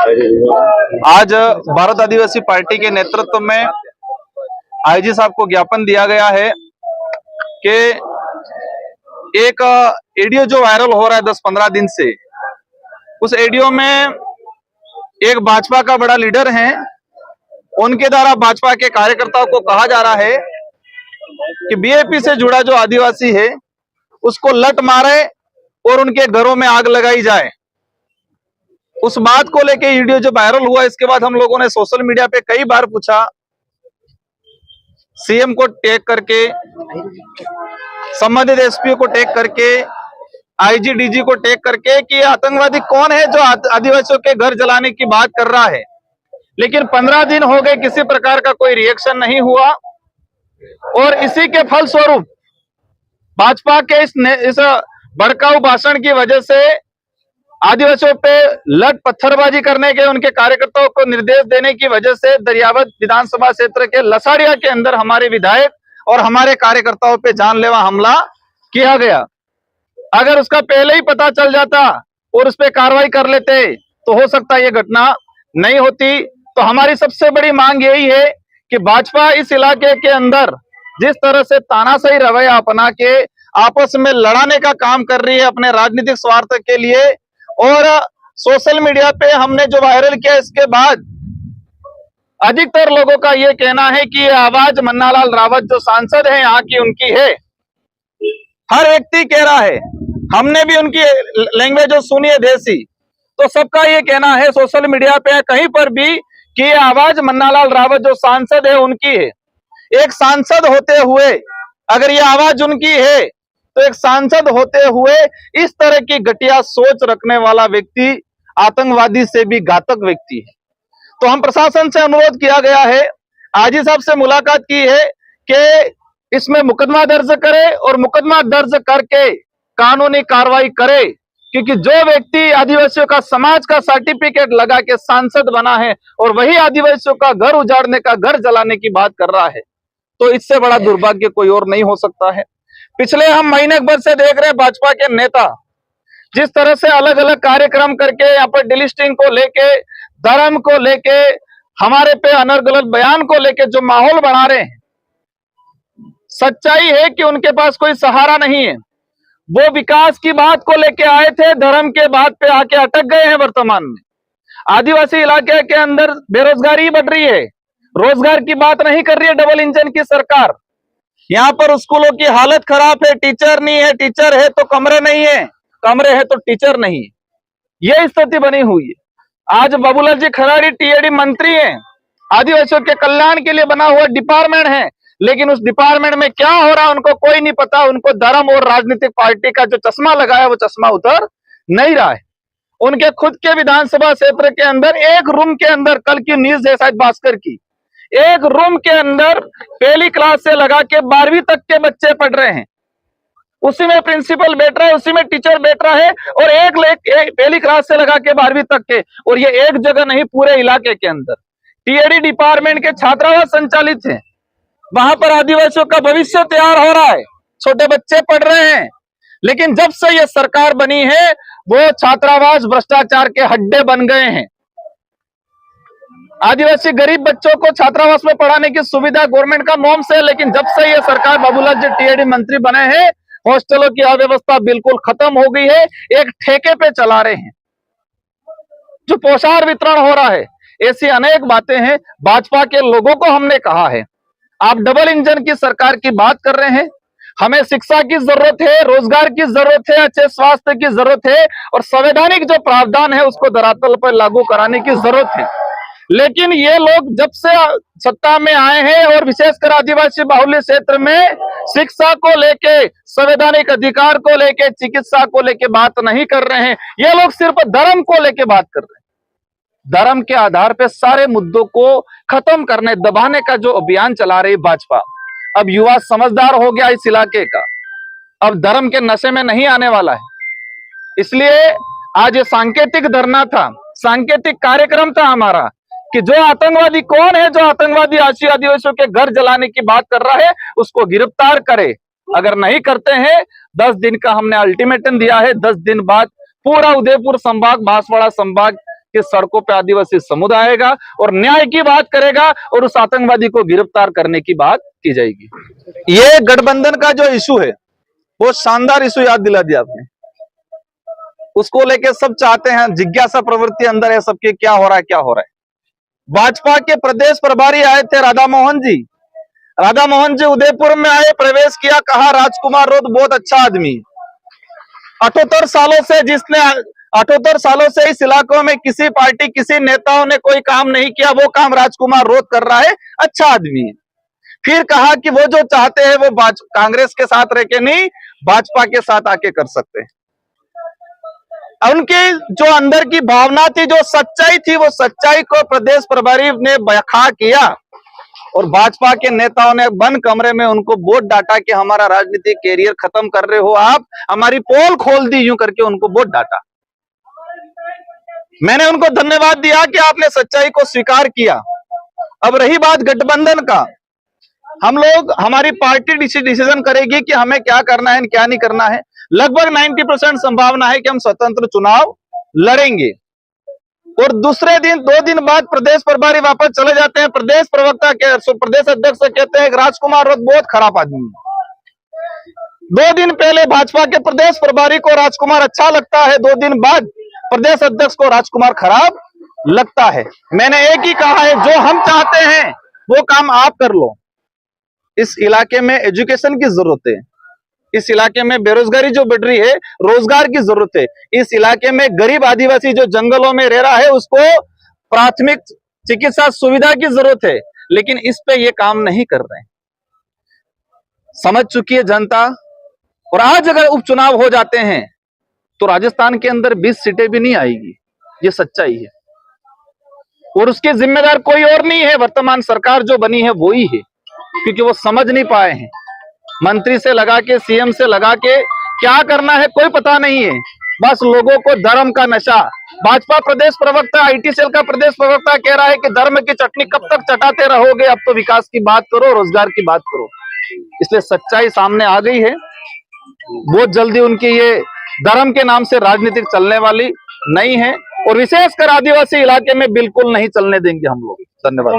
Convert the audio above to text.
आज भारत आदिवासी पार्टी के नेतृत्व में आईजी साहब को ज्ञापन दिया गया है कि एक ऑडियो जो वायरल हो रहा है 10-15 दिन से, उस ऑडियो में एक भाजपा का बड़ा लीडर है, उनके द्वारा भाजपा के कार्यकर्ताओं को कहा जा रहा है कि बीएपी से जुड़ा जो आदिवासी है उसको लठ मारे और उनके घरों में आग लगाई जाए। उस बात को लेके वीडियो जो वायरल हुआ, इसके बाद हम लोगों ने सोशल मीडिया पे कई बार पूछा, सीएम को टैग करके, संबंधित एसपी को टैग करके, आईजी डीजी को टैग करके कि आतंकवादी कौन है जो आदिवासियों के घर जलाने की बात कर रहा है। लेकिन 15 दिन हो गए, किसी प्रकार का कोई रिएक्शन नहीं हुआ और इसी के फलस्वरूप भाजपा के इस भड़काऊ भाषण की वजह से आदिवासियों पे लठ पत्थरबाजी करने के, उनके कार्यकर्ताओं को निर्देश देने की वजह से दरियावत विधानसभा क्षेत्र के लसाड़िया के अंदर हमारे विधायक और हमारे कार्यकर्ताओं पे जानलेवा हमला किया गया। अगर उसका पहले ही पता चल जाता और उस पर कार्रवाई कर लेते तो हो सकता ये घटना नहीं होती। तो हमारी सबसे बड़ी मांग यही है कि भाजपा इस इलाके के अंदर जिस तरह से तानाशाही रवैया अपना के आपस में लड़ाने का काम कर रही है अपने राजनीतिक स्वार्थ के लिए, और सोशल मीडिया पे हमने जो वायरल किया, इसके बाद अधिकतर लोगों का ये कहना है कि ये आवाज मन्नालाल रावत जो सांसद है यहाँ की, उनकी है। हर व्यक्ति कह रहा है, हमने भी उनकी लैंग्वेज जो सुनी है देसी, तो सबका ये कहना है सोशल मीडिया पे कहीं पर भी कि ये आवाज मन्नालाल रावत जो सांसद है उनकी है। एक सांसद होते हुए अगर ये आवाज उनकी है तो एक सांसद होते हुए इस तरह की घटिया सोच रखने वाला व्यक्ति आतंकवादी से भी घातक व्यक्ति है। तो हम प्रशासन से अनुरोध किया गया है, आईजी साहब से मुलाकात की है कि इसमें मुकदमा दर्ज करे और मुकदमा दर्ज करके कानूनी कार्रवाई करे, क्योंकि जो व्यक्ति आदिवासियों का समाज का सर्टिफिकेट लगा के सांसद बना है और वही आदिवासियों का घर उजाड़ने का, घर जलाने की बात कर रहा है, तो इससे बड़ा दुर्भाग्य कोई और नहीं हो सकता है। पिछले हम महीने भर से देख रहे हैं भाजपा के नेता जिस तरह से अलग अलग कार्यक्रम करके यहाँ पर डिलिस्टिंग को लेके, धर्म को लेके, हमारे पे अनर्गल बयान को लेके जो माहौल बना रहे हैं, सच्चाई है कि उनके पास कोई सहारा नहीं है। वो विकास की बात को लेके आए थे, धर्म के बात पे आके अटक गए हैं। वर्तमान में आदिवासी इलाके के अंदर बेरोजगारी बढ़ रही है, रोजगार की बात नहीं कर रही है डबल इंजन की सरकार। यहाँ पर स्कूलों की हालत खराब है, टीचर नहीं है, टीचर है तो कमरे नहीं है, कमरे है तो टीचर नहीं है, ये स्थिति बनी हुई है। आज बाबूलाल जी खराड़ी टीएडी मंत्री हैं, आदिवासियों के कल्याण के लिए बना हुआ डिपार्टमेंट है, लेकिन उस डिपार्टमेंट में क्या हो रहा है उनको कोई नहीं पता। उनको धर्म और राजनीतिक पार्टी का जो चश्मा लगाया वो चश्मा उतर नहीं रहा है। उनके खुद के विधानसभा क्षेत्र के अंदर एक रूम के अंदर, कल की न्यूज है शायद भास्कर की, एक रूम के अंदर पहली क्लास से लगा के 12वीं तक के बच्चे पढ़ रहे हैं, उसी में प्रिंसिपल बैठ रहा है, उसी में टीचर बैठ रहा है, और एक पहली क्लास से लगा के 12वीं तक के, और ये एक जगह नहीं पूरे इलाके के अंदर टीएडी डिपार्टमेंट के छात्रावास संचालित हैं। वहां पर आदिवासियों का भविष्य तैयार हो रहा है, छोटे बच्चे पढ़ रहे हैं। लेकिन जब से ये सरकार बनी है वो छात्रावास भ्रष्टाचार के हड्डे बन गए हैं। आदिवासी गरीब बच्चों को छात्रावास में पढ़ाने की सुविधा गवर्नमेंट का नॉर्म्स है, लेकिन जब से ये सरकार बाबूलाल जी टीएडी मंत्री बने हैं, हॉस्टलों की अव्यवस्था बिल्कुल खत्म हो गई है, एक ठेके पे चला रहे हैं, जो पोषाहार वितरण हो रहा है। ऐसी अनेक बातें हैं। भाजपा के लोगों को हमने कहा है, आप डबल इंजन की सरकार की बात कर रहे हैं, हमें शिक्षा की जरूरत है, रोजगार की जरूरत है, अच्छे स्वास्थ्य की जरूरत है, और संवैधानिक जो प्रावधान है उसको धरातल पर लागू कराने की जरूरत है। लेकिन ये लोग जब से सत्ता में आए हैं और विशेषकर आदिवासी बाहुल्य क्षेत्र में शिक्षा को लेके, संवैधानिक अधिकार को लेके, चिकित्सा को लेके बात नहीं कर रहे हैं। ये लोग सिर्फ धर्म को लेके बात कर रहे हैं। धर्म के आधार पे सारे मुद्दों को खत्म करने, दबाने का जो अभियान चला रही भाजपा। अब युवा समझदार हो गया इस इलाके का, अब धर्म के नशे में नहीं आने वाला है। इसलिए आज ये सांकेतिक धरना था, सांकेतिक कार्यक्रम था हमारा कि जो आतंकवादी कौन है, जो आतंकवादी आदिवासियों के घर जलाने की बात कर रहा है, उसको गिरफ्तार करे। अगर नहीं करते हैं 10 दिन का हमने अल्टीमेटम दिया है, 10 दिन बाद पूरा उदयपुर संभाग, बांसवाड़ा संभाग कि सड़कों पे आदिवासी समुदाय आएगा और न्याय की बात करेगा और उस आतंकवादी को गिरफ्तार करने की बात की जाएगी। ये गठबंधन का जो इशू है वो शानदार इशू याद दिला दिया आपने। उसको लेके सब चाहते हैं, जिज्ञासा प्रवृत्ति अंदर है सबके, क्या हो रहा है क्या हो रहा है। भाजपा के प्रदेश प्रभारी आए थे राधा मोहन जी। राधा मोहन जी उदयपुर में आए, प्रवेश किया, कहा राजकुमार रोध बहुत अच्छा आदमी। 78 सालों से 78 सालों से इस इलाकों में किसी पार्टी किसी नेताओं ने कोई काम नहीं किया, वो काम राजकुमार रोध कर रहा है, अच्छा आदमी है। फिर कहा कि वो जो चाहते हैं वो कांग्रेस के साथ रह के नहीं, भाजपा के साथ आके कर सकते हैं। उनकी जो अंदर की भावना थी, जो सच्चाई थी, वो सच्चाई को प्रदेश प्रभारी ने बयां किया और भाजपा के नेताओं ने बंद कमरे में उनको वोट डांटा कि हमारा राजनीतिक कैरियर खत्म कर रहे हो आप, हमारी पोल खोल दी, यूं करके उनको वोट डांटा। मैंने उनको धन्यवाद दिया कि आपने सच्चाई को स्वीकार किया। अब रही बात गठबंधन का, हम लोग, हमारी पार्टी डिसीजन करेगी कि हमें क्या करना है क्या नहीं करना है। लगभग 90% संभावना है कि हम स्वतंत्र चुनाव लड़ेंगे। और दूसरे दिन 2 दिन बाद प्रदेश प्रभारी वापस चले जाते हैं। प्रदेश प्रवक्ता के प्रदेश अध्यक्ष कहते हैं राजकुमार रोध बहुत खराब आदमी है। 2 दिन पहले भाजपा के प्रदेश प्रभारी को राजकुमार अच्छा लगता है, 2 दिन बाद प्रदेश अध्यक्ष को राजकुमार खराब लगता है। मैंने एक ही कहा है, जो हम चाहते हैं वो काम आप कर लो। इस इलाके में एजुकेशन की जरूरत है, इस इलाके में बेरोजगारी जो बढ़ रही है, रोजगार की जरूरत है। इस इलाके में गरीब आदिवासी जो जंगलों में रह रहा है उसको प्राथमिक चिकित्सा सुविधा की जरूरत है, लेकिन इस पे ये काम नहीं कर रहे हैं। समझ चुकी है जनता। और आज अगर उपचुनाव हो जाते हैं तो राजस्थान के अंदर 20 सीटें भी नहीं आएगी, ये सच्चाई है। और उसके जिम्मेदार कोई और नहीं है, वर्तमान सरकार जो बनी है वो ही है, क्योंकि वो समझ नहीं पाए हैं। मंत्री से लगा के, सीएम से लगा के क्या करना है कोई पता नहीं है, बस लोगों को धर्म का नशा। भाजपा प्रदेश प्रवक्ता, आईटी सेल का प्रदेश प्रवक्ता कह रहा है कि धर्म की चटनी कब तक चटाते रहोगे, अब तो विकास की बात करो, रोजगार की बात करो। इसलिए सच्चाई सामने आ गई है। बहुत जल्दी उनकी ये धर्म के नाम से राजनीतिक चलने वाली नहीं है, और विशेषकर आदिवासी इलाके में बिल्कुल नहीं चलने देंगे हम लोग। धन्यवाद।